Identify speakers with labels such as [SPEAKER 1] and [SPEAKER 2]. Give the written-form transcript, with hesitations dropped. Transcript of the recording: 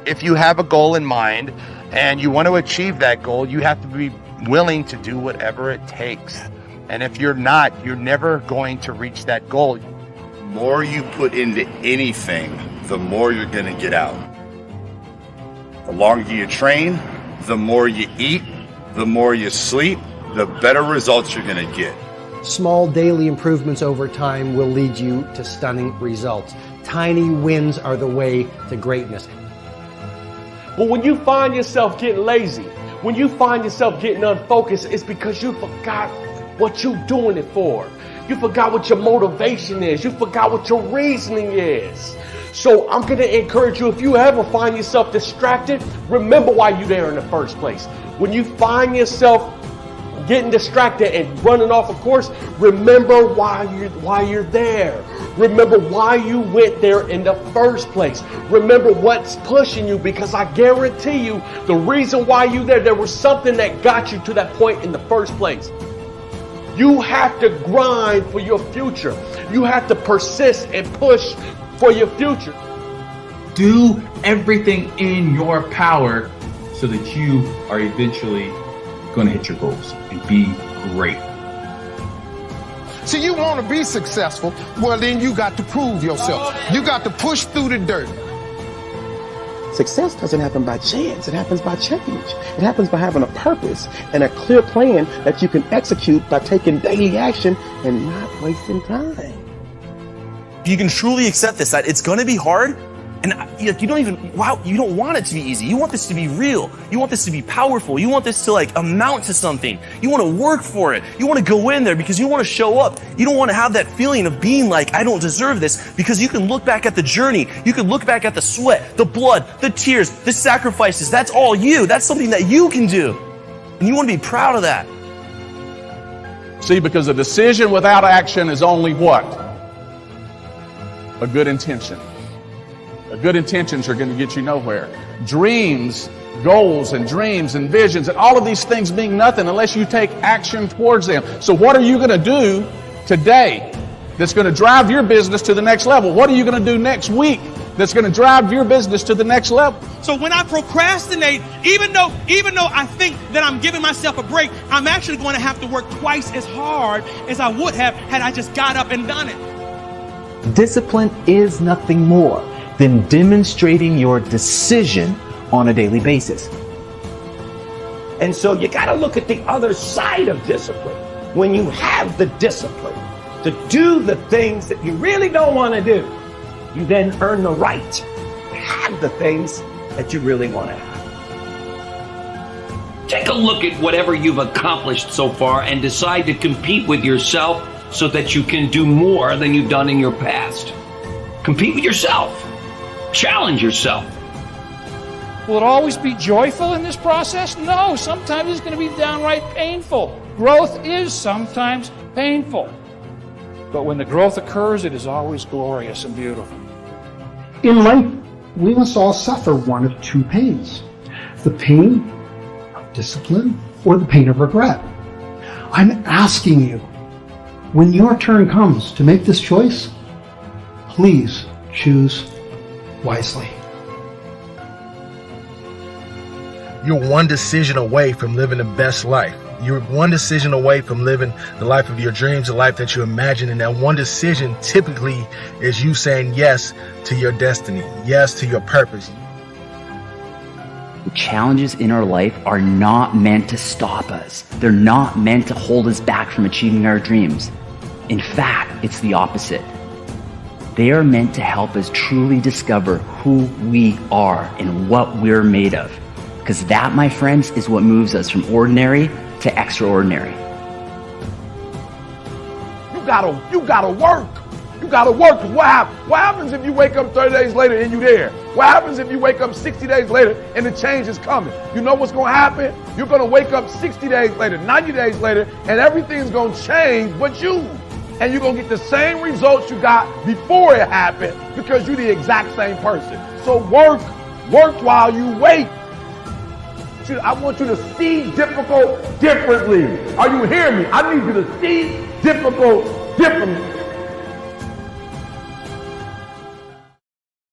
[SPEAKER 1] If you have a goal in mind and you want to achieve that goal, you have to be willing to do whatever it takes. And if you're not, you're never going to reach that goal.
[SPEAKER 2] The more you put into anything, the more you're going to get out. The longer you train, the more you eat, the more you sleep, the better results you're going to get.
[SPEAKER 3] Small daily improvements over time will lead you to stunning results. Tiny wins are the way to greatness.
[SPEAKER 4] But when you find yourself getting lazy, when you find yourself getting unfocused, it's because you forgot what you're doing it for. You forgot what your motivation is. You forgot what your reasoning is. So I'm going to encourage you, if you ever find yourself distracted, remember why you're there in the first place. When you find yourself getting distracted and running off a course, remember why you're there. Remember why you went there in the first place. Remember what's pushing you, because I guarantee you the reason why you're there was something that got you to that point in the first place. You have to grind for your future. You have to persist and push for your future.
[SPEAKER 5] Do everything in your power so that you are eventually going to hit your goals and be great.
[SPEAKER 6] So you want to be successful, well then you got to prove yourself. You got to push through the dirt.
[SPEAKER 7] Success doesn't happen by chance, it happens by change. It happens by having a purpose and a clear plan that you can execute by taking daily action and not wasting time.
[SPEAKER 8] You can truly accept this, that it's going to be hard, and you don't want it to be easy. You want this to be real. You want this to be powerful. You want this to amount to something. You want to work for it. You want to go in there because you want to show up. You don't want to have that feeling of being like, I don't deserve this, because you can look back at the journey. You can look back at the sweat, the blood, the tears, the sacrifices. That's all you. That's something that you can do. And you want to be proud of that.
[SPEAKER 9] See, because a decision without action is only what? A good intention. Good intentions are going to get you nowhere. Dreams, goals and dreams and visions and all of these things mean nothing unless you take action towards them. So what are you going to do today that's going to drive your business to the next level? What are you going to do next week that's going to drive your business to the next level?
[SPEAKER 10] So when I procrastinate, even though I think that I'm giving myself a break, I'm actually going to have to work twice as hard as I would have had I just got up and done it.
[SPEAKER 11] Discipline is nothing more than demonstrating your decision on a daily basis.
[SPEAKER 12] And so you got to look at the other side of discipline. When you have the discipline to do the things that you really don't want to do, you then earn the right to have the things that you really want to have.
[SPEAKER 13] Take a look at whatever you've accomplished so far and decide to compete with yourself so that you can do more than you've done in your past. Compete with yourself. Challenge yourself.
[SPEAKER 14] Will it always be joyful in this process? No, sometimes it's going to be downright painful. Growth is sometimes painful. But when the growth occurs, it is always glorious and beautiful.
[SPEAKER 15] In life, we must all suffer one of two pains. The pain of discipline or the pain of regret. I'm asking you, when your turn comes to make this choice, please choose wisely.
[SPEAKER 1] You're one decision away from living the best life. You're one decision away from living the life of your dreams, the life that you imagine. And that one decision typically is you saying yes to your destiny, yes to your purpose.
[SPEAKER 11] The challenges in our life are not meant to stop us. They're not meant to hold us back from achieving our dreams. In fact, it's the opposite. They are meant to help us truly discover who we are and what we're made of. Because that, my friends, is what moves us from ordinary to extraordinary.
[SPEAKER 6] You gotta work. You gotta work. What happens if you wake up 30 days later and you're there? What happens if you wake up 60 days later and the change is coming? You know what's gonna happen? You're gonna wake up 60 days later, 90 days later, and everything's gonna change but you. And you're going to get the same results you got before it happened because you're the exact same person. So work while you wait. I want you to see difficult differently. Are you hearing me? I need you to see difficult differently.